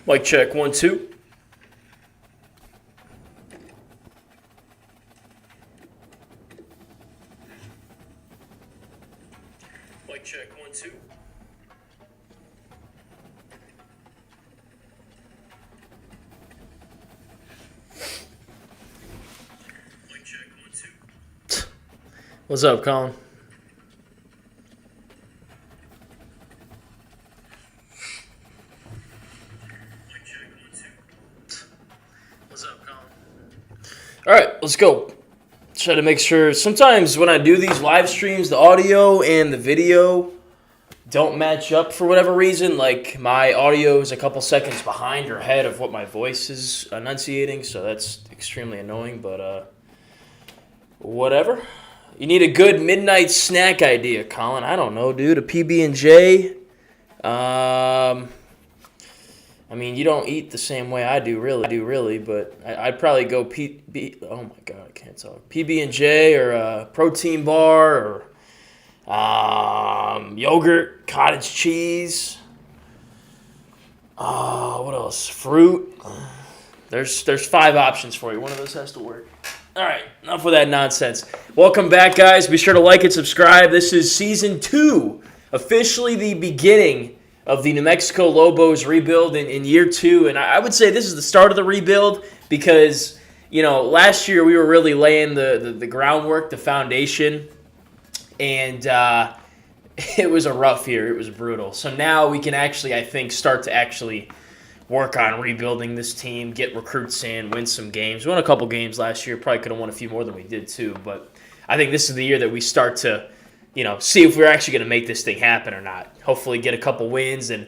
Mic check, 1, 2. Mic check, 1, 2. Mic check, 1, 2. What's up, Colin? All right, let's go. Try to make sure. Sometimes when I do these live streams, the audio and the video don't match up for whatever reason. Like my audio is a couple seconds behind or ahead of what my voice is enunciating, so that's extremely annoying, but whatever. You need a good midnight snack idea, Colin. I don't know, dude. A PB&J. I mean, you don't eat the same way I do, really. But I'd probably go oh my God, I can't talk. PB&J or a protein bar or yogurt, cottage cheese. What else? Fruit. There's 5 options for you. One of those has to work. All right, enough with that nonsense. Welcome back, guys. Be sure to like and subscribe. This is Season 2, officially the beginning of the New Mexico Lobos rebuild in year 2. And I would say this is the start of the rebuild because, you know, last year we were really laying the groundwork, the foundation, and it was a rough year. It was brutal. So now we can actually, I think, start to actually work on rebuilding this team, get recruits in, win some games. We won a couple games last year. Probably could have won a few more than we did too. But I think this is the year that we start to, you know, see if we're actually going to make this thing happen or not. Hopefully get a couple wins and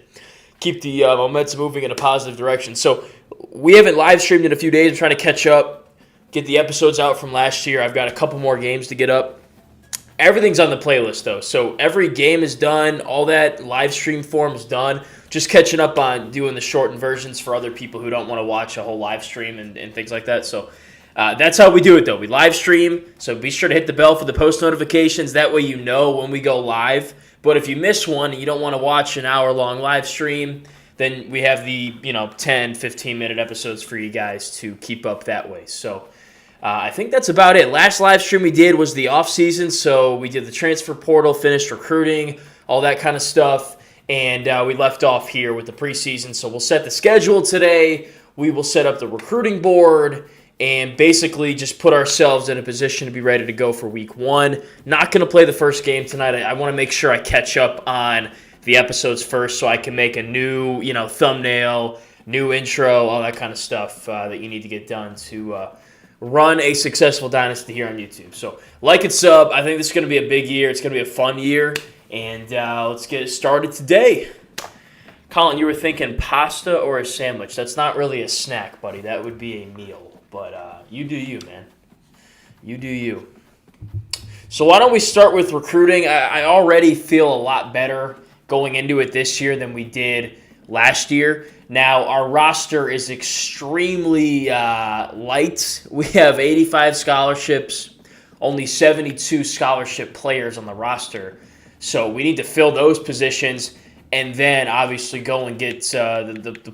keep the momentum moving in a positive direction. So we haven't live streamed in a few days. I'm trying to catch up, get the episodes out from last year. I've got a couple more games to get up. Everything's on the playlist, though. So every game is done. All that live stream form is done. Just catching up on doing the shortened versions for other people who don't want to watch a whole live stream and things like that. So that's how we do it, though. We live stream, so be sure to hit the bell for the post notifications. That way you know when we go live. But if you miss one and you don't want to watch an hour-long live stream, then we have the 10, 15-minute episodes for you guys to keep up that way. So I think that's about it. Last live stream we did was the off-season, so we did the transfer portal, finished recruiting, all that kind of stuff, and we left off here with the preseason. So we'll set the schedule today. We will set up the recruiting board and basically just put ourselves in a position to be ready to go for week 1. Not going to play the first game tonight. I want to make sure I catch up on the episodes first so I can make a new thumbnail, new intro, all that kind of stuff that you need to get done to run a successful dynasty here on YouTube. So like and sub. I think this is going to be a big year. It's going to be a fun year. And let's get it started today. Colin, you were thinking pasta or a sandwich. That's not really a snack, buddy. That would be a meal. But you do you, man. You do you. So why don't we start with recruiting? I already feel a lot better going into it this year than we did last year. Now, our roster is extremely light. We have 85 scholarships, only 72 scholarship players on the roster. So we need to fill those positions and then obviously go and get the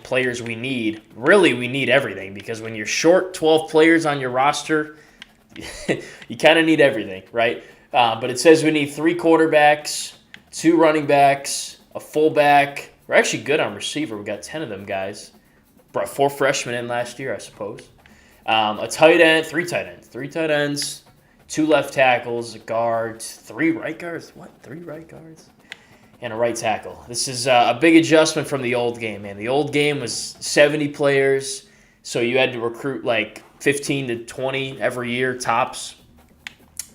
players we need. Really, we need everything because when you're short 12 players on your roster, you kind of need everything, right? But it says we need 3 quarterbacks, 2 running backs, a fullback. We're actually good on receiver. We got 10 of them guys. Brought 4 freshmen in last year, I suppose. A tight end, 3 tight ends, 2 left tackles, a guard, 3 right guards. What? 3 right guards? And a right tackle. This is a big adjustment from the old game, man. The old game was 70 players, so you had to recruit like 15 to 20 every year, tops.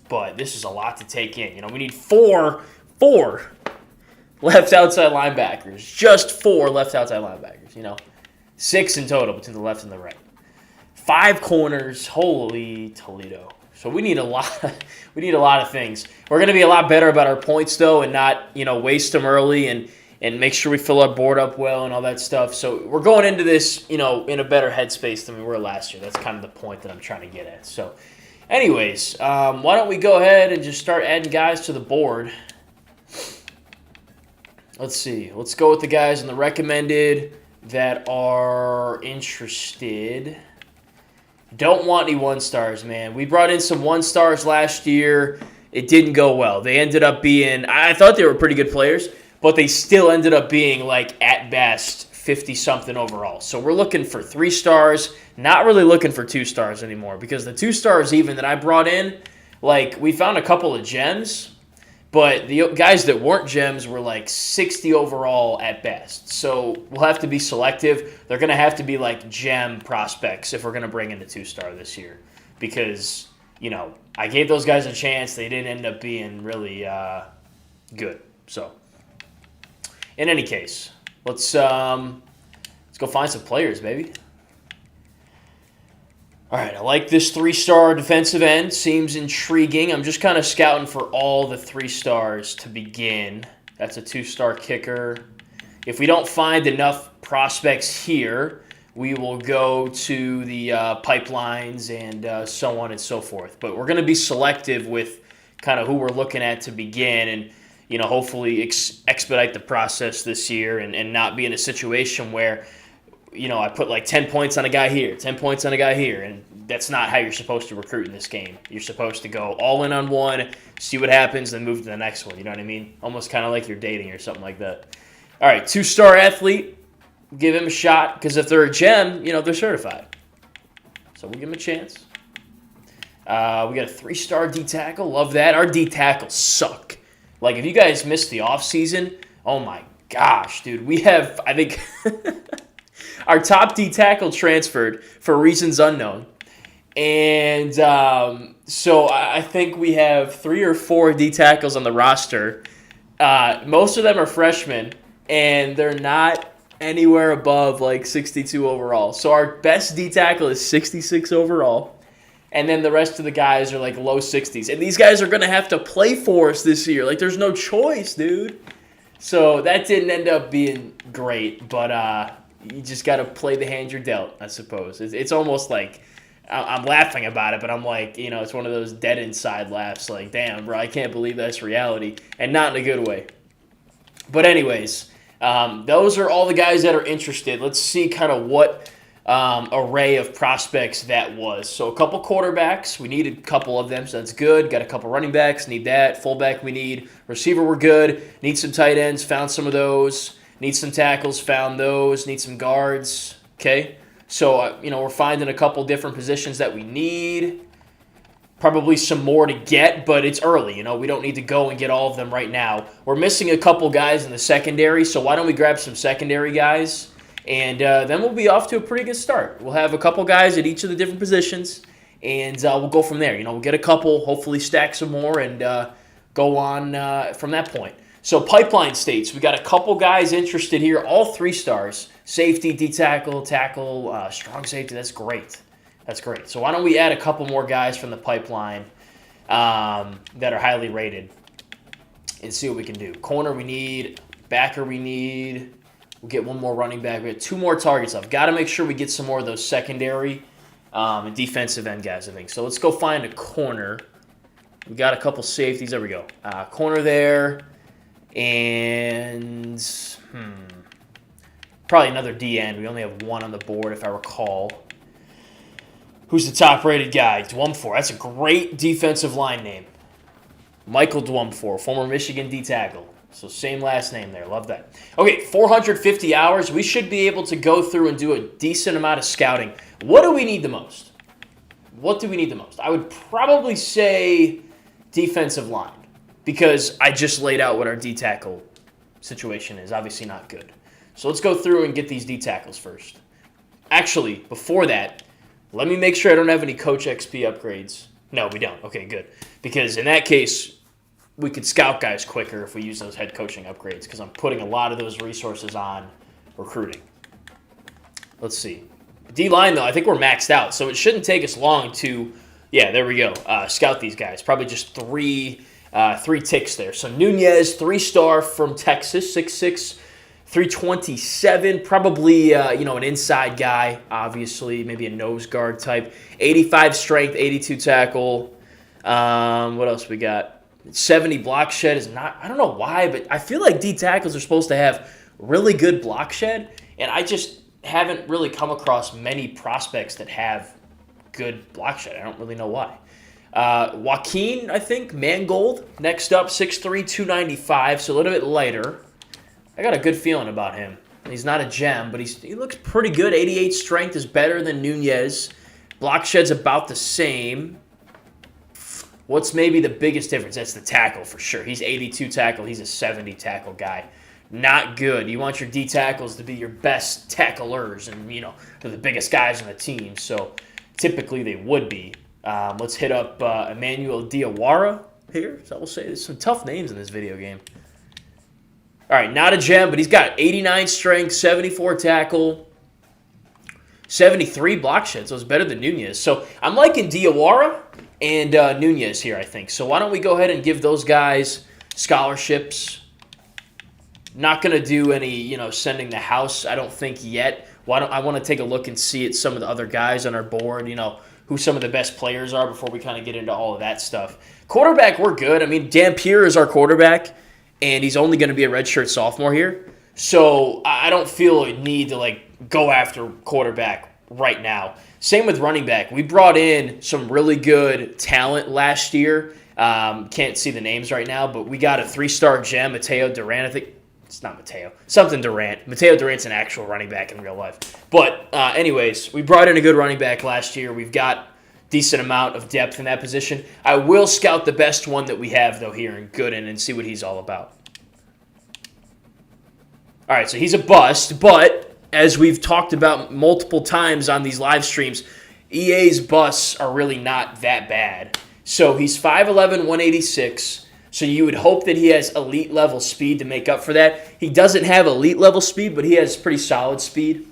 But this is a lot to take in. We need 4 4 left outside linebackers. Just 4 left outside linebackers, 6 in total between the left and the right. 5 corners. Holy Toledo. So we need a lot. We need a lot of things. We're going to be a lot better about our points though, and not waste them early, and make sure we fill our board up well and all that stuff. So we're going into this in a better headspace than we were last year. That's kind of the point that I'm trying to get at. So, anyways, why don't we go ahead and just start adding guys to the board? Let's see. Let's go with the guys in the recommended that are interested. Don't want any 1-stars, man. We brought in some 1-stars last year. It didn't go well. They ended up being, I thought they were pretty good players, but they still ended up being, at best, 50-something overall. So we're looking for 3 stars, not really looking for 2 stars anymore, because the 2 stars even that I brought in, we found a couple of gems, but the guys that weren't gems were 60 overall at best. So we'll have to be selective. They're going to have to be gem prospects if we're going to bring in the 2-star this year. Because, I gave those guys a chance. They didn't end up being really good. So, in any case, let's go find some players, baby. All right, I like this 3-star defensive end. Seems intriguing. I'm just kind of scouting for all the 3 stars to begin. That's a 2-star kicker. If we don't find enough prospects here, we will go to the pipelines and so on and so forth. But we're going to be selective with kind of who we're looking at to begin, and hopefully expedite the process this year, and not be in a situation where I put 10 points on a guy here, 10 points on a guy here, and that's not how you're supposed to recruit in this game. You're supposed to go all in on one, see what happens, then move to the next one. You know what I mean? Almost kind of like you're dating or something like that. All right, 2-star athlete. Give him a shot, because if they're a gem, they're certified. So we'll give him a chance. We got a 3-star D-tackle. Love that. Our D-tackles suck. If you guys missed the offseason, oh my gosh, dude. We have, I think... Our top D-tackle transferred for reasons unknown. And so I think we have 3 or 4 D-tackles on the roster. Most of them are freshmen, and they're not anywhere above 62 overall. So our best D-tackle is 66 overall. And then the rest of the guys are low 60s. And these guys are going to have to play for us this year. There's no choice, dude. So that didn't end up being great, but... you just got to play the hand you're dealt, I suppose. It's almost I'm laughing about it, but I'm it's one of those dead inside laughs. Damn, bro, I can't believe that's reality, and not in a good way. But anyways, those are all the guys that are interested. Let's see kind of what array of prospects that was. So a couple quarterbacks, we need a couple of them, so that's good. Got a couple running backs, need that. Fullback we need. Receiver we're good. Need some tight ends, found some of those. Need some tackles, found those. Need some guards, okay? So, we're finding a couple different positions that we need. Probably some more to get, but it's early, We don't need to go and get all of them right now. We're missing a couple guys in the secondary, so why don't we grab some secondary guys? And then we'll be off to a pretty good start. We'll have a couple guys at each of the different positions, and we'll go from there. We'll get a couple, hopefully stack some more, and go on from that point. So pipeline states, we got a couple guys interested here, all 3 stars. Safety, D-tackle, tackle, strong safety, that's great. That's great. So why don't we add a couple more guys from the pipeline that are highly rated and see what we can do. Corner we need, backer we need. We'll get one more running back. We have 2 more targets left. Got to make sure we get some more of those secondary and defensive end guys, I think. So let's go find a corner. We got a couple safeties. There we go. Corner there. And probably another D end. We only have 1 on the board, if I recall. Who's the top-rated guy? Dwumfor. That's a great defensive line name. Michael Dwumfor, former Michigan D-tackle. So same last name there. Love that. Okay, 450 hours. We should be able to go through and do a decent amount of scouting. What do we need the most? What do we need the most? I would probably say defensive line, because I just laid out what our D-tackle situation is. Obviously not good. So let's go through and get these D-tackles first. Actually, before that, let me make sure I don't have any Coach XP upgrades. No, we don't. Okay, good. Because in that case, we could scout guys quicker if we use those head coaching upgrades because I'm putting a lot of those resources on recruiting. Let's see. D-line, though, I think we're maxed out, so it shouldn't take us long to, yeah, there we go, scout these guys. Probably just three ticks there. So Nunez, 3-star from Texas, 6'6", 327, probably, an inside guy, obviously, maybe a nose guard type. 85 strength, 82 tackle. What else we got? 70 block shed is not, I don't know why, but I feel like D tackles are supposed to have really good block shed, and I just haven't really come across many prospects that have good block shed. I don't really know why. Joaquin, I think, Mangold, next up, 6'3", 295, so a little bit lighter. I got a good feeling about him. He's not a gem, but he looks pretty good. 88 strength is better than Nunez. Block shed's about the same. What's maybe the biggest difference? That's the tackle for sure. He's 82 tackle. He's a 70 tackle guy. Not good. You want your D tackles to be your best tacklers, and they're the biggest guys on the team. So typically they would be. Let's hit up Emmanuel Diawara here. So we'll say there's some tough names in this video game. All right, not a gem, but he's got 89 strength, 74 tackle, 73 block shed, so it's better than Nunez. So I'm liking Diawara and Nunez here, I think. So why don't we go ahead and give those guys scholarships? Not going to do any, sending the house, I don't think yet. I want to take a look and see at some of the other guys on our board, who some of the best players are before we kind of get into all of that stuff. Quarterback, we're good. I mean, Dampier is our quarterback, and he's only going to be a redshirt sophomore here. So I don't feel a need to, go after quarterback right now. Same with running back. We brought in some really good talent last year. Can't see the names right now, but we got a 3-star gem, Mateo Durant. I think it's not Mateo. Something Durant. Mateo Durant's an actual running back in real life. But anyways, we brought in a good running back last year. We've got decent amount of depth in that position. I will scout the best one that we have, though, here in Gooden and see what he's all about. All right, so he's a bust, but as we've talked about multiple times on these live streams, EA's busts are really not that bad. So he's 5'11", 186, so you would hope that he has elite level speed to make up for that. He doesn't have elite level speed, but he has pretty solid speed.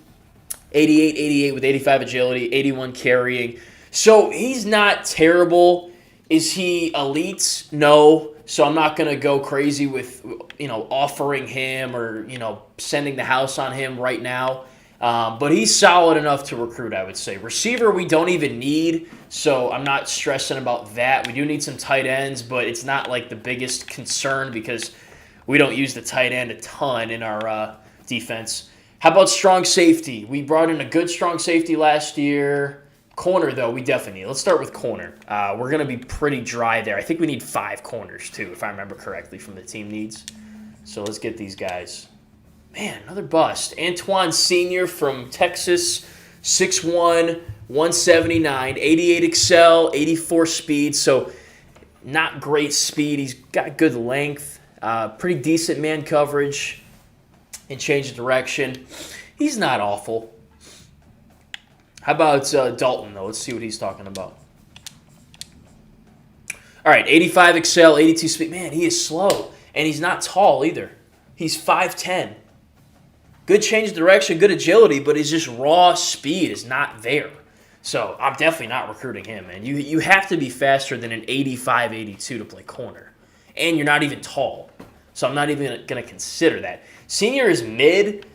88 with 85 agility, 81 carrying. So he's not terrible. Is he elite? No. So I'm not going to go crazy with, offering him or, sending the house on him right now. But he's solid enough to recruit, I would say. Receiver, we don't even need, so I'm not stressing about that. We do need some tight ends, but it's not like the biggest concern because we don't use the tight end a ton in our defense. How about strong safety? We brought in a good strong safety last year. Corner, though, we definitely need. Let's start with corner. We're going to be pretty dry there. I think we need 5 corners, too, if I remember correctly from the team needs. So let's get these guys. Man, another bust. Antoine Sr. from Texas, 6'1", 179, 88 excel, 84 speed. So not great speed. He's got good length, pretty decent man coverage, and change of direction. He's not awful. How about Dalton, though? Let's see what he's talking about. All right, 85 excel, 82 speed. Man, he is slow, and he's not tall either. He's 5'10". Good change of direction, good agility, but his just raw speed is not there. So I'm definitely not recruiting him, man. You have to be faster than an 85, 82 to play corner. And you're not even tall. So I'm not even going to consider that. Senior is mid,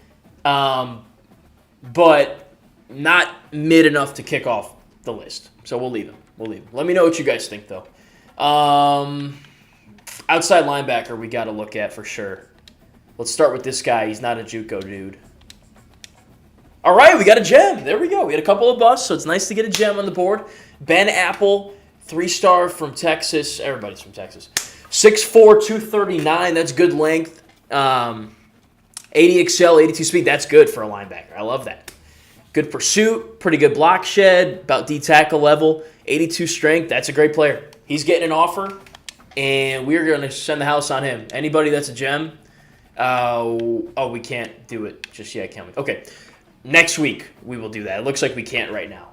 but not mid enough to kick off the list. So we'll leave him. Let me know what you guys think, though. Outside linebacker we got to look at for sure. Let's start with this guy. He's not a JUCO dude. All right, we got a gem. There we go. We had a couple of busts, so it's nice to get a gem on the board. Ben Apple, 3-star from Texas. Everybody's from Texas. 6'4", 239. That's good length. 80 excel, 82 speed. That's good for a linebacker. I love that. Good pursuit, pretty good block shed, about D tackle level, 82 strength. That's a great player. He's getting an offer, and we're going to send the house on him. Anybody that's a gem, we can't do it just yet, can we? Okay, next week we will do that. It looks like we can't right now,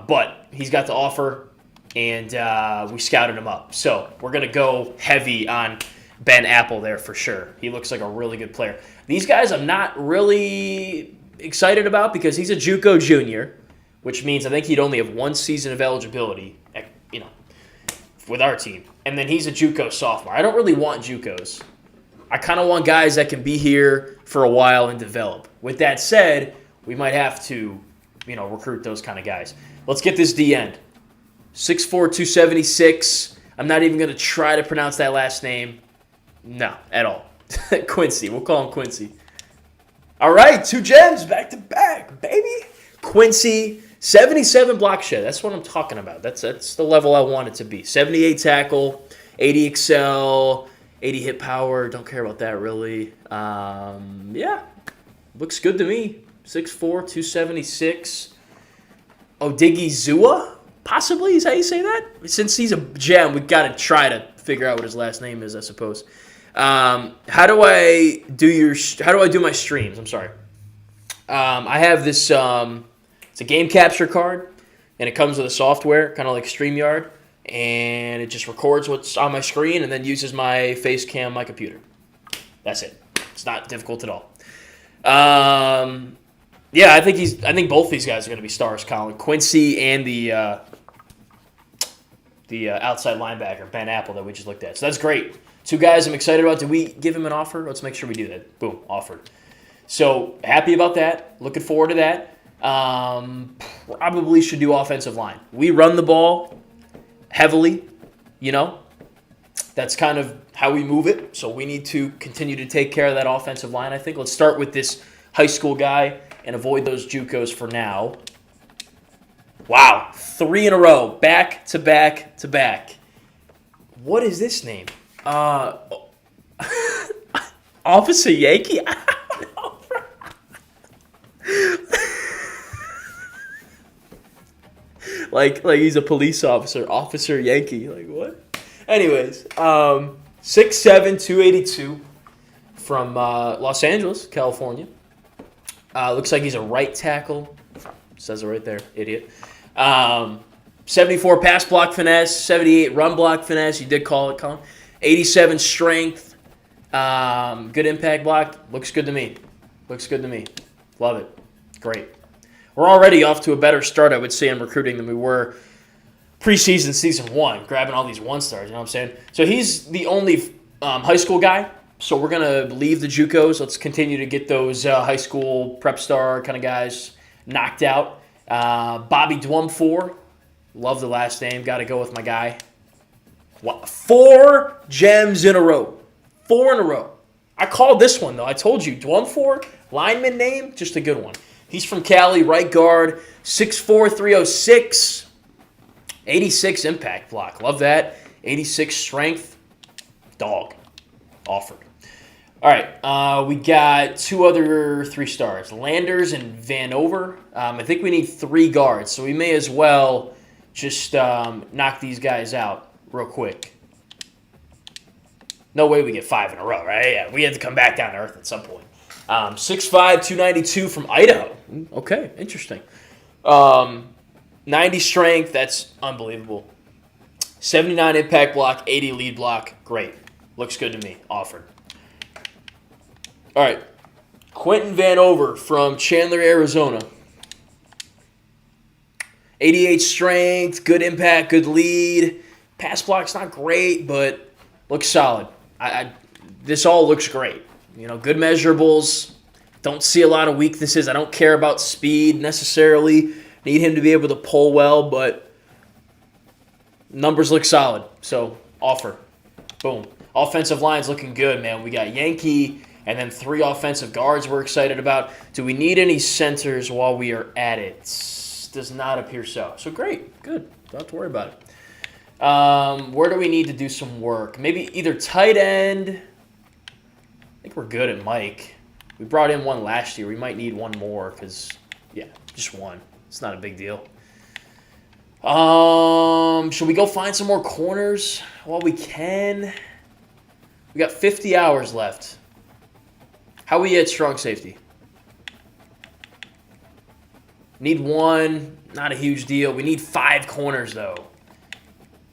but he's got the offer. and we scouted him up. So we're going to go heavy on Ben Apple there for sure. He looks like a really good player. These guys I'm not really excited about because he's a JUCO junior, which means I think he'd only have 1 season of eligibility, with our team. And then he's a JUCO sophomore. I don't really want JUCOs. I kind of want guys that can be here for a while and develop. With that said, we might have to, recruit those kind of guys. Let's get this D end. 6'4", 276. I'm not even going to try to pronounce that last name. No, at all. Quincy. We'll call him Quincy. All right, 2 gems back to back, baby. Quincy, 77 block shed. That's what I'm talking about. That's the level I want it to be. 78 tackle, 80 excel, 80 hit power. Don't care about that really. Yeah, looks good to me. 6'4", 276. Odigizua, possibly is how you say that. Since he's a gem, we got to try to figure out what his last name is, I suppose. How do I do my streams? I'm sorry. I have this. It's a game capture card, and it comes with a software, kind of like StreamYard, and it just records what's on my screen and then uses my face cam, my computer. That's it. It's not difficult at all. Yeah, I think both these guys are going to be stars, Colin. Quincy and the outside linebacker, Ben Apple, that we just looked at. So that's great. 2 guys I'm excited about. Did we give him an offer? Let's make sure we do that. Boom, offered. So happy about that. Looking forward to that. Probably should do offensive line. We run the ball heavily, That's kind of how we move it. So we need to continue to take care of that offensive line, I think. Let's start with this high school guy and avoid those JUCOs for now. Wow, 3 in a row, back to back to back. What is this name? Officer Yankee? I don't know. like he's a police officer, Officer Yankee. Like what? Anyways, 6'7", 282 from Los Angeles, California. Looks like he's a right tackle. Says it right there, idiot. 74 pass block finesse, 78 run block finesse. You did call it, Colin. 87 strength. Good impact block. Looks good to me. Love it. Great. We're already off to a better start, I would say, in recruiting than we were preseason season 1, grabbing all these 1-stars, you know what I'm saying? So he's the only high school guy. So we're going to leave the JUCOs. Let's continue to get those high school prep star kind of guys knocked out. Bobby Dwumfor. Love the last name. Got to go with my guy. 4 gems in a row. 4 in a row. I called this one, though. I told you. Dwumfor, lineman name, just a good one. He's from Cali, right guard, 6'4", 306, 86 impact block. Love that. 86 strength. Dog. Offered. All right, we got 2 other 3-stars, Landers and Vanover. I think we need 3 guards, so we may as well just knock these guys out real quick. No way we get 5 in a row, right? Yeah, we have to come back down to earth at some point. 6'5", 292 from Idaho. Okay, interesting. 90 strength, that's unbelievable. 79 impact block, 80 lead block, great. Looks good to me, offered. All right, Quentin Vanover from Chandler, Arizona. 88 strength, good impact, good lead. Pass block's not great, but looks solid. This all looks great. Good measurables. Don't see a lot of weaknesses. I don't care about speed necessarily. Need him to be able to pull well, but numbers look solid. So, offer. Boom. Offensive line's looking good, man. We got Yankee and then 3 offensive guards we're excited about. Do we need any centers while we are at it? Does not appear so. So, great. Good. Don't have to worry about it. Where do we need to do some work? Maybe either tight end. I think we're good at Mike. We brought in one last year. We might need one more because, yeah, just one. It's not a big deal. Should we go find some more corners while we can? We got 50 hours left. How are we at strong safety? Need 1. Not a huge deal. We need 5 corners, though.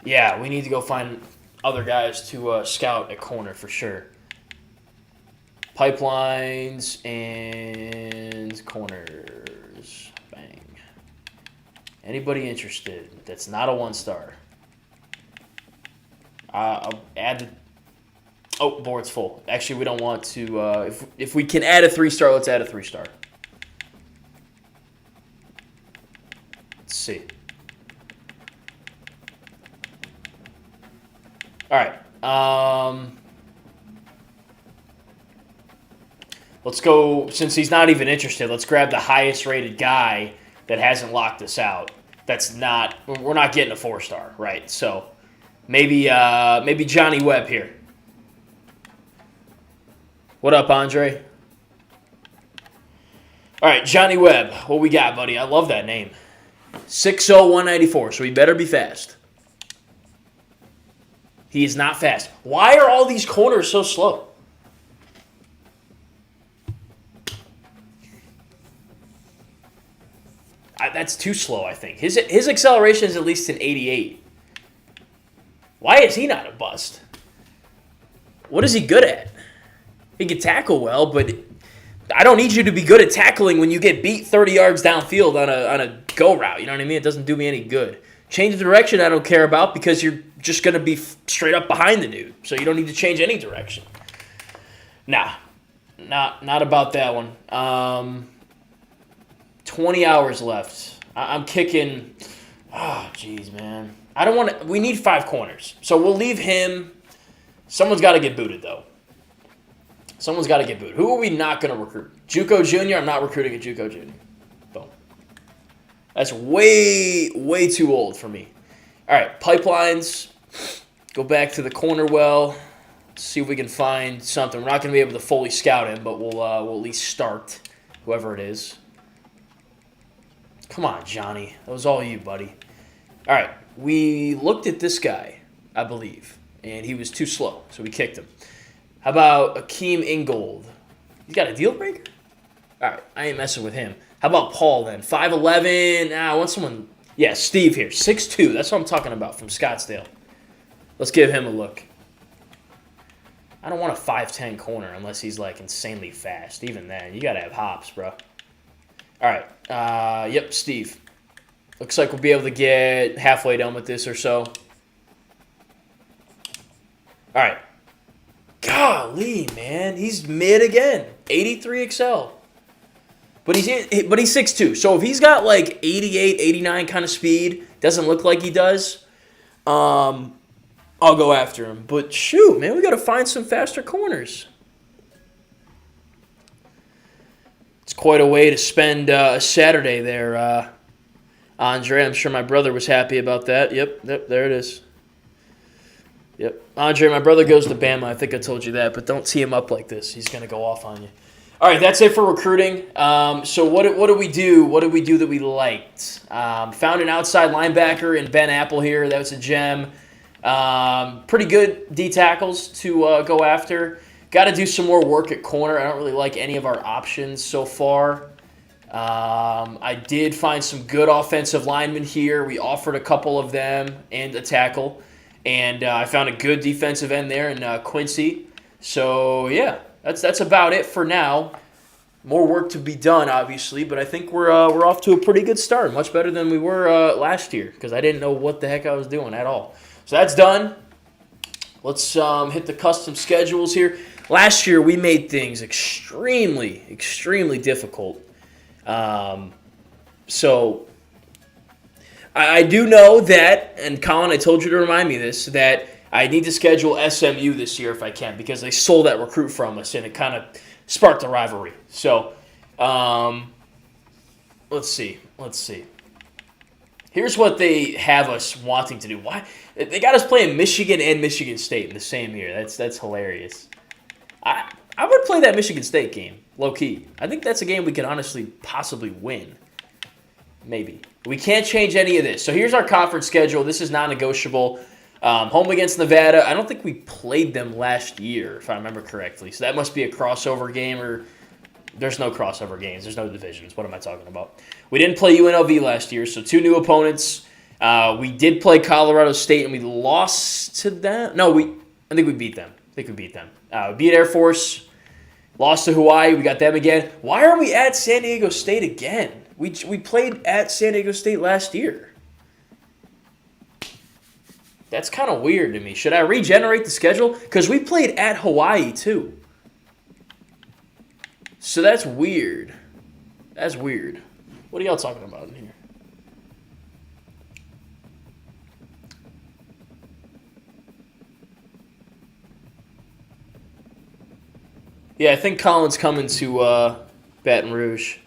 Yeah, we need to go find other guys to scout at corner for sure. Pipelines and corners. Bang. Anybody interested that's not a 1-star? I'll add the... Oh, board's full. Actually, we don't want to... if we can add a 3-star, let's add a 3-star. Let's see. All right. Let's go, since he's not even interested, let's grab the highest rated guy that hasn't locked us out. We're not getting a 4-star, right? So maybe Johnny Webb here. What up, Andre? All right, Johnny Webb. What we got, buddy? I love that name. 6'0", 194, so he better be fast. He is not fast. Why are all these corners so slow? That's too slow, I think. His acceleration is at least an 88. Why is he not a bust? What is he good at? He can tackle well, but I don't need you to be good at tackling when you get beat 30 yards downfield on a go route. You know what I mean? It doesn't do me any good. Change the direction I don't care about because you're just going to be straight up behind the dude. So you don't need to change any direction. Nah, not about that one. 20 hours left. I'm kicking. Oh, jeez, man. I don't want to. We need 5 corners. So we'll leave him. Someone's got to get booted, though. Someone's got to get booted. Who are we not going to recruit? JUCO Jr.? I'm not recruiting a JUCO Jr. Boom. That's way too old for me. All right, pipelines. Go back to the corner well. See if we can find something. We're not going to be able to fully scout him, but we'll at least start whoever it is. Come on, Johnny. That was all you, buddy. All right, we looked at this guy, I believe, and he was too slow, so we kicked him. How about Akeem Ingold? He's got a deal breaker? All right, I ain't messing with him. How about Paul then? 5'11". I want someone. Yeah, Steve here. 6'2". That's what I'm talking about from Scottsdale. Let's give him a look. I don't want a 5'10" corner unless he's like insanely fast. Even then, you got to have hops, bro. All right. Yep, Steve. Looks like we'll be able to get halfway done with this or so. All right. Golly, man. He's mid again. 83 Excel. But he's 6'2". So if he's got like 88, 89 kind of speed, doesn't look like he does, I'll go after him. But shoot, man, we got to find some faster corners. It's quite a way to spend a Saturday there, Andre. I'm sure my brother was happy about that. Yep, there it is. Yep. Andre, my brother goes to Bama. I think I told you that, but don't tee him up like this. He's going to go off on you. All right, that's it for recruiting. So what do we do? What did we do that we liked? Found an outside linebacker in Ben Apple here. That was a gem. Pretty good D tackles to go after. Got to do some more work at corner. I don't really like any of our options so far. I did find some good offensive linemen here. We offered a couple of them and a tackle. And I found a good defensive end there in Quincy. So, yeah, that's about it for now. More work to be done, obviously, but I think we're off to a pretty good start. Much better than we were last year because I didn't know what the heck I was doing at all. So that's done. Let's hit the custom schedules here. Last year, we made things extremely, extremely difficult. So I do know that, and Colin, I told you to remind me this, that I need to schedule SMU this year if I can because they stole that recruit from us, and it kind of sparked a rivalry. So let's see. Here's what they have us wanting to do. Why? They got us playing Michigan and Michigan State in the same year. That's hilarious. I would play that Michigan State game, low-key. I think that's a game we could honestly possibly win. Maybe. We can't change any of this. So here's our conference schedule. This is non-negotiable. Home against Nevada. I don't think we played them last year, if I remember correctly. So that must be a crossover game, or there's no crossover games. There's no divisions. What am I talking about? We didn't play UNLV last year, so 2 new opponents. We did play Colorado State, and we lost to them. No, I think we beat them. We beat Air Force, lost to Hawaii. We got them again. Why are we at San Diego State again? We played at San Diego State last year. That's kind of weird to me. Should I regenerate the schedule? Because we played at Hawaii, too. So that's weird. That's weird. What are y'all talking about in here? Yeah, I think Colin's coming to Baton Rouge.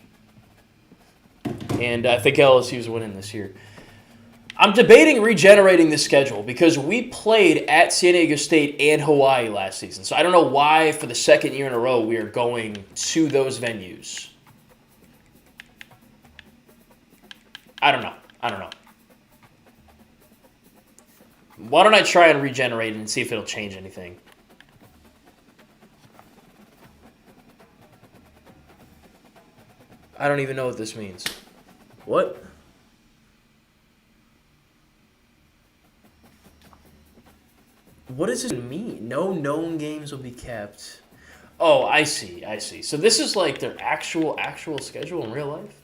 And I think LSU's winning this year. I'm debating regenerating the schedule because we played at San Diego State and Hawaii last season. So I don't know why for the second year in a row we are going to those venues. I don't know. Why don't I try and regenerate it and see if it'll change anything? I don't even know what this means. What? What does it mean? No known games will be kept. Oh, I see. So this is like their actual schedule in real life?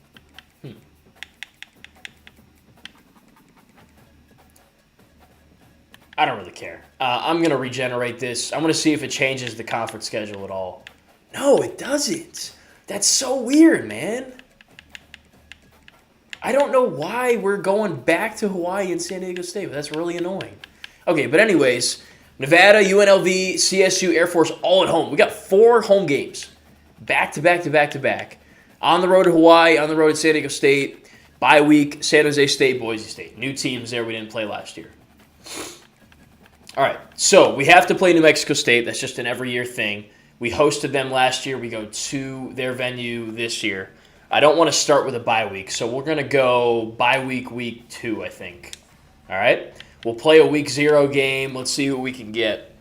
I don't really care. I'm going to regenerate this. I'm going to see if it changes the conference schedule at all. No, it doesn't. That's so weird, man. I don't know why we're going back to Hawaii and San Diego State, but that's really annoying. Okay, but anyways, Nevada, UNLV, CSU, Air Force, all at home. We got 4 home games, back to back. On the road to Hawaii, on the road at San Diego State, bye week, San Jose State, Boise State. New teams there we didn't play last year. All right, so we have to play New Mexico State. That's just an every year thing. We hosted them last year. We go to their venue this year. I don't want to start with a bye week, so we're going to go bye week 2, I think. All right? We'll play a week 0 game. Let's see what we can get.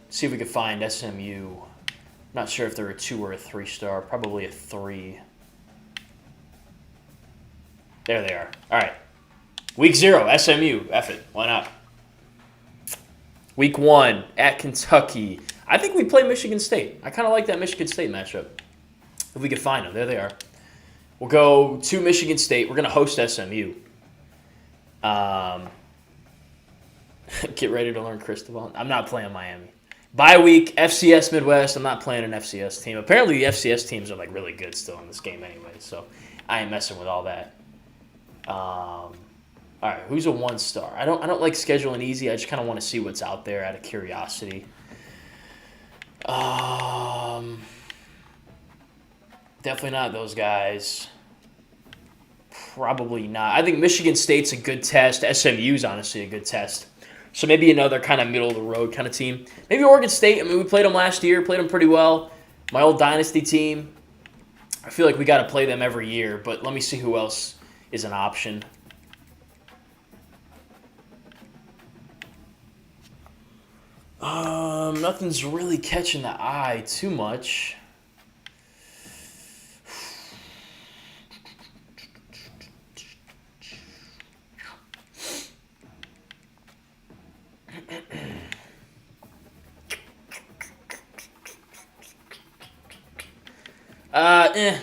See if we can find SMU. Not sure if they're a 2 or a 3-star. Probably a 3. There they are. All right. Week 0, SMU. F it. Why not? Week 1 at Kentucky. I think we play Michigan State. I kind of like that Michigan State matchup. If we could find them. There they are. We'll go to Michigan State. We're going to host SMU. Get ready to learn Cristobal. I'm not playing Miami. Bye week, FCS Midwest. I'm not playing an FCS team. Apparently the FCS teams are like really good still in this game anyway, so I ain't messing with all that. All right, who's a 1-star? I don't like scheduling easy. I just kind of want to see what's out there out of curiosity. Definitely not those guys. Probably not. I think Michigan State's a good test. SMU's honestly a good test. So maybe another kind of middle-of-the-road kind of team. Maybe Oregon State. I mean, we played them last year. Played them pretty well. My old Dynasty team. I feel like we got to play them every year. But let me see who else is an option. Nothing's really catching the eye too much.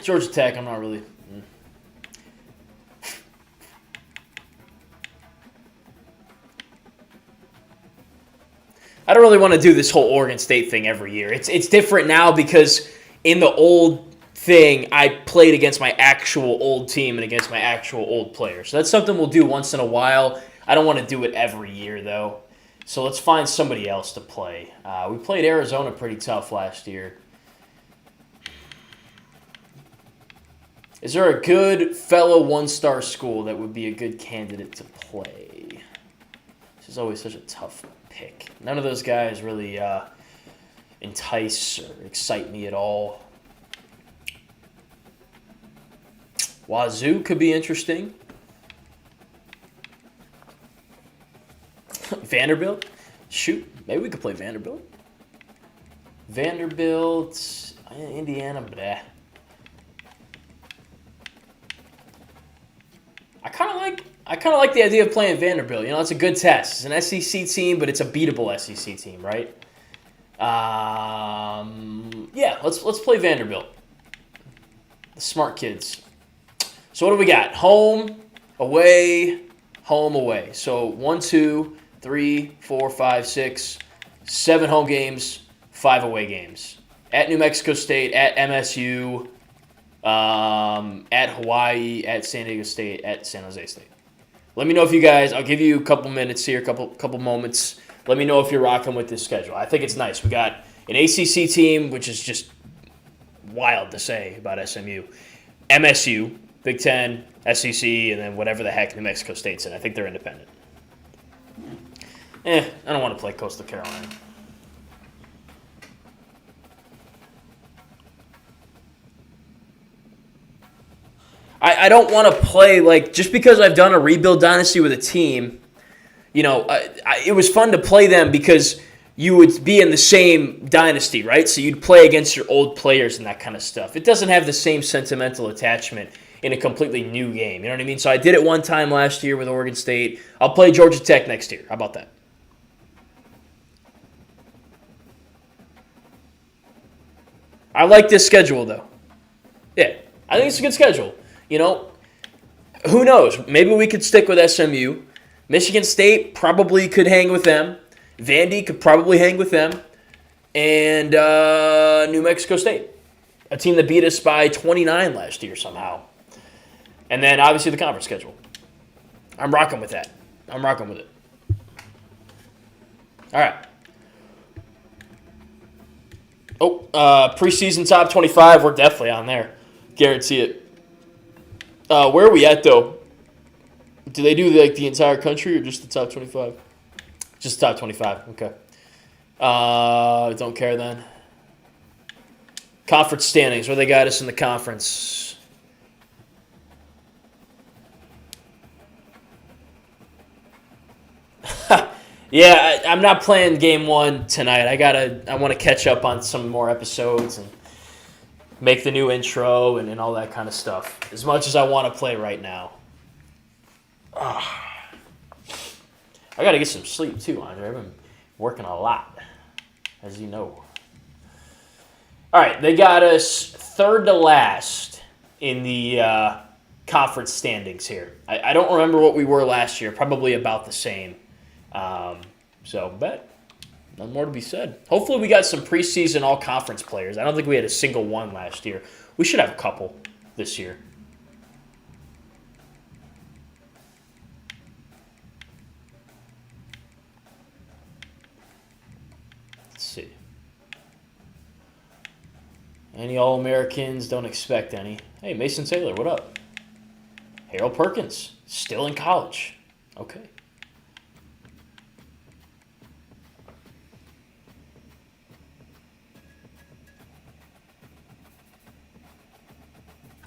Georgia Tech, I'm not really... I don't really want to do this whole Oregon State thing every year. It's different now because in the old thing, I played against my actual old team and against my actual old players. So that's something we'll do once in a while. I don't want to do it every year, though. So let's find somebody else to play. We played Arizona pretty tough last year. Is there a good fellow 1-star school that would be a good candidate to play? This is always such a tough pick. None of those guys really entice or excite me at all. Wazoo could be interesting. Vanderbilt? Shoot, maybe we could play Vanderbilt. Vanderbilt, Indiana, bleh. I kind of like the idea of playing Vanderbilt. You know, it's a good test. It's an SEC team, but it's a beatable SEC team, right? Yeah, let's play Vanderbilt. The smart kids. So what do we got? Home, away, home, away. So 1, 2, 3, 4, 5, 6, 7 home games, 5 away games. At New Mexico State, at MSU, at Hawaii, at San Diego State, at San Jose State. Let me know if you guys, I'll give you a couple minutes here, couple moments. Let me know if you're rocking with this schedule. I think it's nice. We got an ACC team, which is just wild to say about SMU. MSU, Big Ten, SEC, and then whatever the heck New Mexico State's in. I think they're independent. I don't want to play Coastal Carolina. I don't want to play, like, just because I've done a rebuild dynasty with a team, you know, it was fun to play them because you would be in the same dynasty, right? So you'd play against your old players and that kind of stuff. It doesn't have the same sentimental attachment in a completely new game. You know what I mean? So I did it one time last year with Oregon State. I'll play Georgia Tech next year. How about that? I like this schedule, though. Yeah, I think it's a good schedule. You know, who knows? Maybe we could stick with SMU. Michigan State probably could hang with them. Vandy could probably hang with them. And New Mexico State, a team that beat us by 29 last year somehow. And then, obviously, the conference schedule. I'm rocking with that. I'm rocking with it. All right. Preseason top 25. We're definitely on there. Guarantee it. Where are we at, though? Do they do the entire country or just the top 25? Just the top 25. Okay. Don't care then. Conference standings. Where they got us in the conference? Yeah, I'm not playing game 1 tonight. I want to catch up on some more episodes and make the new intro and all that kind of stuff. As much as I want to play right now. I got to get some sleep too, Andre. I've been working a lot, as you know. All right, they got us third to last in the conference standings here. I don't remember what we were last year. Probably about the same. But nothing more to be said. Hopefully we got some preseason all-conference players. I don't think we had a single one last year. We should have a couple this year. Let's see. Any All-Americans? Don't expect any. Hey, Mason Taylor, what up? Harold Perkins, still in college. Okay.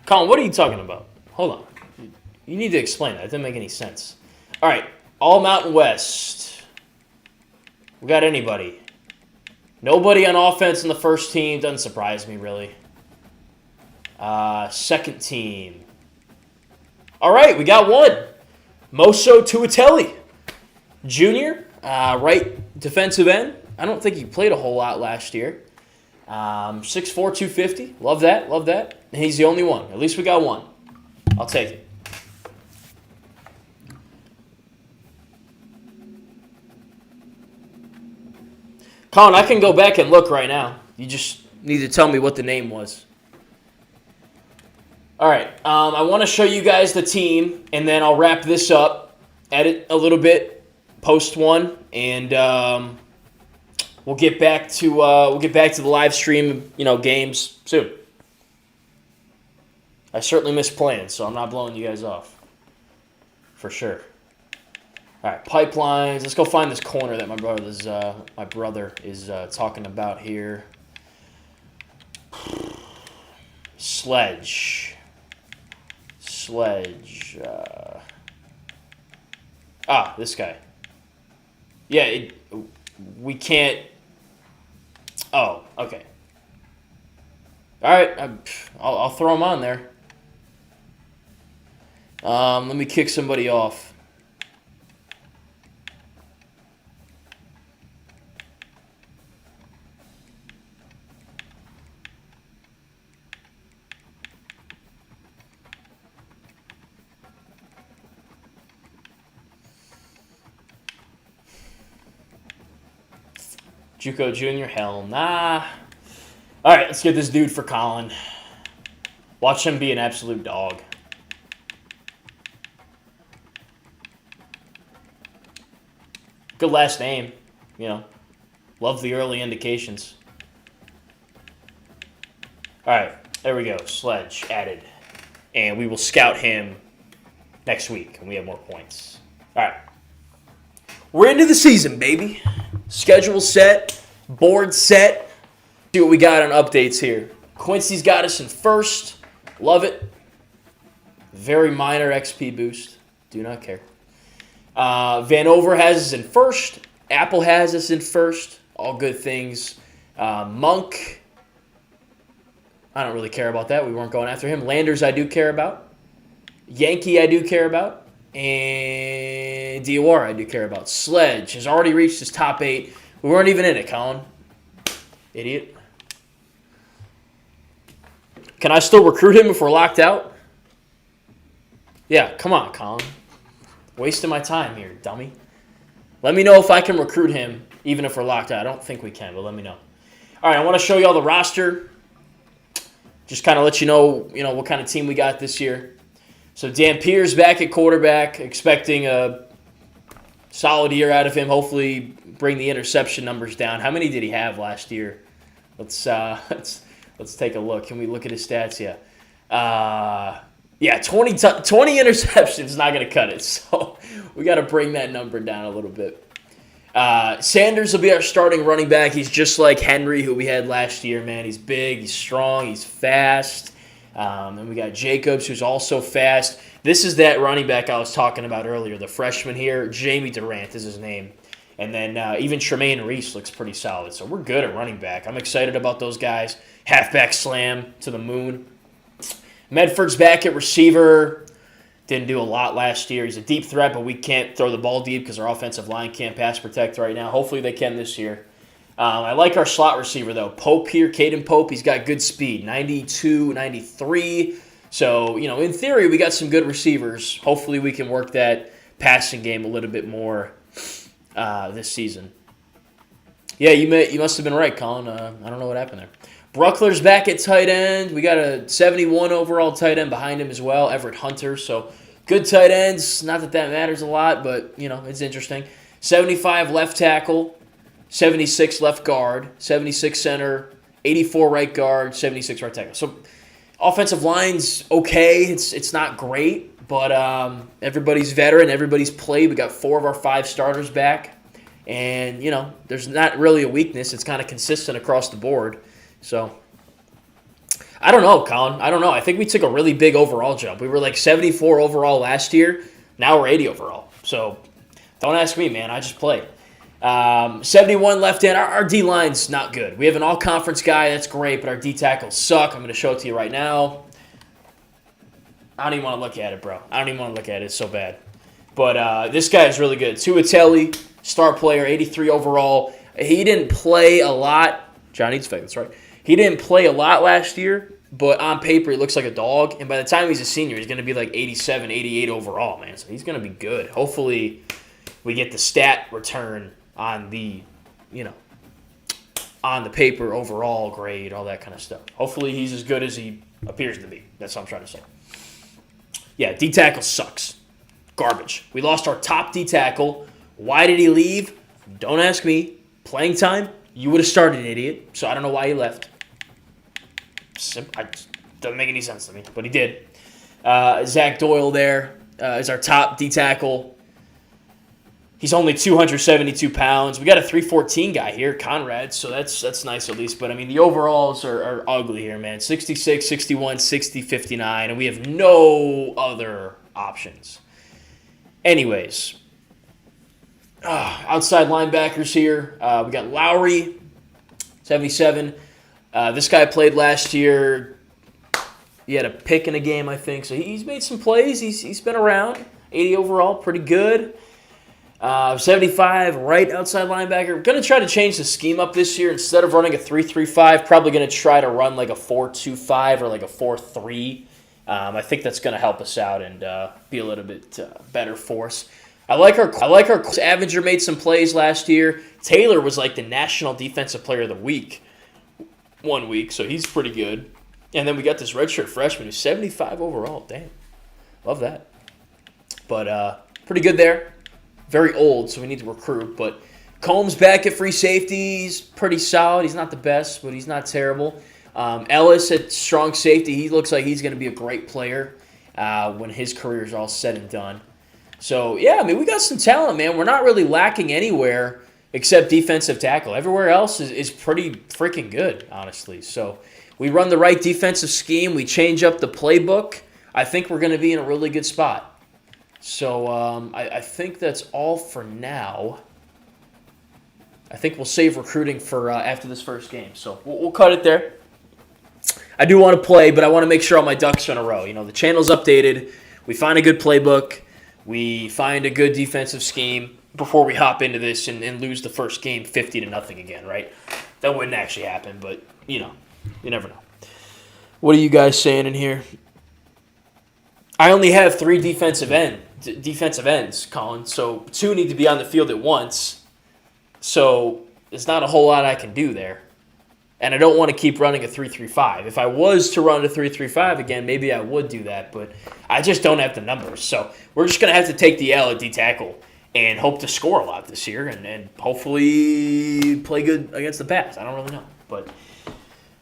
Colin, what are you talking about? Hold on. You need to explain that. It didn't make any sense. All right. All Mountain West. We got anybody? Nobody on offense in the first team. Doesn't surprise me, really. Second team. All right. We got one. Moso Tuatelli. Junior. Right defensive end. I don't think he played a whole lot last year. 6'4", 250. Love that. Love that. And he's the only one. At least we got one. I'll take it. Colin, I can go back and look right now. You just need to tell me what the name was. All right. I want to show you guys the team, and then I'll wrap this up, edit a little bit, post one, and we'll get back to the live stream, games soon. I certainly miss playing, so I'm not blowing you guys off. For sure. All right, pipelines. Let's go find this corner that my brother is talking about here. Sledge. This guy. Yeah, we can't. Oh, okay. All right, I'll throw him on there. Let me kick somebody off. Juco Jr., hell nah. All right, let's get this dude for Colin. Watch him be an absolute dog. Good last name, you know. Love the early indications. All right, there we go. Sledge added. And we will scout him next week, and we have more points. All right. We're into the season, baby. Schedule set, board set. See what we got on updates here. Quincy's got us in first. Love it. Very minor XP boost. Do not care. Vanover has us in first. Apple has us in first. All good things. Monk. I don't really care about that. We weren't going after him. Landers I do care about. Yankee I do care about. And Diawara I do care about. Sledge has already reached his top 8. We weren't even in it, Colin. Idiot. Can I still recruit him if we're locked out? Yeah, come on, Colin. Wasting my time here, dummy. Let me know if I can recruit him even if we're locked out. I don't think we can, but let me know. All right, I want to show you all the roster. Just kind of let you know what kind of team we got this year. So Dan Pierce back at quarterback, expecting a solid year out of him. Hopefully bring the interception numbers down. How many did he have last year? Let's take a look. Can we look at his stats? Yeah, 20 interceptions is not going to cut it. So we got to bring that number down a little bit. Sanders will be our starting running back. He's just like Henry, who we had last year, man. He's big, he's strong, he's fast. And we got Jacobs, who's also fast. This is that running back I was talking about earlier, the freshman here. Jamie Durant is his name. And then even Tremaine Reese looks pretty solid. So we're good at running back. I'm excited about those guys. Halfback slam to the moon. Medford's back at receiver. Didn't do a lot last year. He's a deep threat, but we can't throw the ball deep because our offensive line can't pass protect right now. Hopefully they can this year. I like our slot receiver, though. Pope here, Caden Pope, he's got good speed, 92, 93. So, in theory, we got some good receivers. Hopefully we can work that passing game a little bit more this season. Yeah, you must have been right, Colin. I don't know what happened there. Bruckler's back at tight end. We got a 71 overall tight end behind him as well, Everett Hunter. So good tight ends. Not that matters a lot, but, it's interesting. 75 left tackle. 76 left guard, 76 center, 84 right guard, 76 right tackle. So offensive line's okay. It's not great, but everybody's veteran. Everybody's played. We got 4 of our 5 starters back. And, there's not really a weakness. It's kind of consistent across the board. So I don't know, Colin. I don't know. I think we took a really big overall jump. We were like 74 overall last year. Now we're 80 overall. So don't ask me, man. I just played. 71 left end. Our D-line's not good. We have an all-conference guy. That's great, but our D-tackles suck. I'm going to show it to you right now. I don't even want to look at it, bro. I don't even want to look at it. It's so bad. But this guy is really good. Tuatelli, star player, 83 overall. He didn't play a lot. John Eads that's right. He didn't play a lot last year, but on paper he looks like a dog. And by the time he's a senior, he's going to be like 87, 88 overall, man. So he's going to be good. Hopefully we get the stat return on the, on the paper overall grade, all that kind of stuff. Hopefully he's as good as he appears to be. That's what I'm trying to say. Yeah, D-tackle sucks. Garbage. We lost our top D-tackle. Why did he leave? Don't ask me. Playing time? You would have started, idiot. So I don't know why he left. Doesn't make any sense to me, but he did. Zach Doyle there is our top D-tackle. He's only 272 pounds. We got a 314 guy here, Conrad, so that's nice at least. But, the overalls are ugly here, man. 66, 61, 60, 59, and we have no other options. Anyways, outside linebackers here. We got Lowry, 77. This guy played last year. He had a pick in a game, I think. So he's made some plays. He's been around. 80 overall, pretty good. 75, right outside linebacker. Going to try to change the scheme up this year. Instead of running a 3-3-5, probably going to try to run like a 4-2-5 or like a 4-3. I think that's going to help us out and be a little bit better for us. I like our Avenger made some plays last year. Taylor was like the National Defensive Player of the Week 1 week, so he's pretty good. And then we got this redshirt freshman who's 75 overall. Damn. Love that. But pretty good there. Very old, so we need to recruit. But Combs back at free safety. He's pretty solid. He's not the best, but he's not terrible. Ellis at strong safety. He looks like he's going to be a great player when his career is all said and done. So, yeah, I mean, we got some talent, man. We're not really lacking anywhere except defensive tackle. Everywhere else is pretty freaking good, honestly. So we run the right defensive scheme. We change up the playbook. I think we're going to be in a really good spot. So I think that's all for now. I think we'll save recruiting for after this first game. So we'll cut it there. I do want to play, but I want to make sure all my ducks are in a row. You know, the channel's updated. We find a good playbook. We find a good defensive scheme before we hop into this and lose the first game 50-0 again, right? That wouldn't actually happen, but, you know, you never know. What are you guys saying in here? I only have 3 defensive ends, Colin, so 2 need to be on the field at once. So there's not a whole lot I can do there. And I don't want to keep running a 3-3-5. If I was to run a 3-3-5 again, maybe I would do that, but I just don't have the numbers. So we're just going to have to take the L at D-tackle and hope to score a lot this year and hopefully play good against the pass. I don't really know. But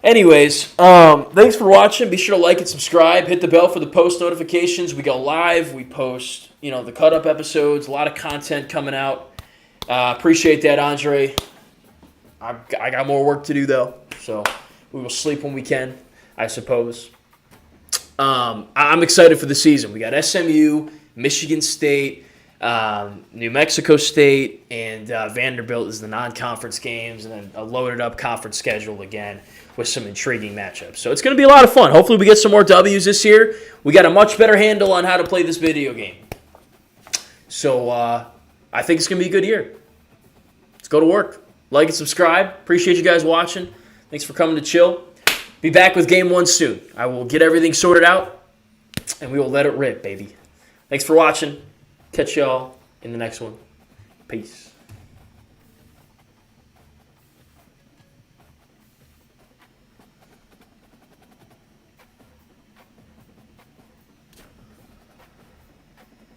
anyways, thanks for watching. Be sure to like and subscribe. Hit the bell for the post notifications. We go live. We post, the cut-up episodes. A lot of content coming out. Appreciate that, Andre. I got more work to do, though, so we will sleep when we can, I suppose. I'm excited for the season. We got SMU, Michigan State, New Mexico State, and Vanderbilt is the non-conference games, and then a loaded-up conference schedule again with some intriguing matchups. So it's going to be a lot of fun. Hopefully we get some more W's this year. We got a much better handle on how to play this video game. So I think it's going to be a good year. Let's go to work. Like and subscribe. Appreciate you guys watching. Thanks for coming to chill. Be back with Game 1 soon. I will get everything sorted out, and we will let it rip, baby. Thanks for watching. Catch y'all in the next one. Peace.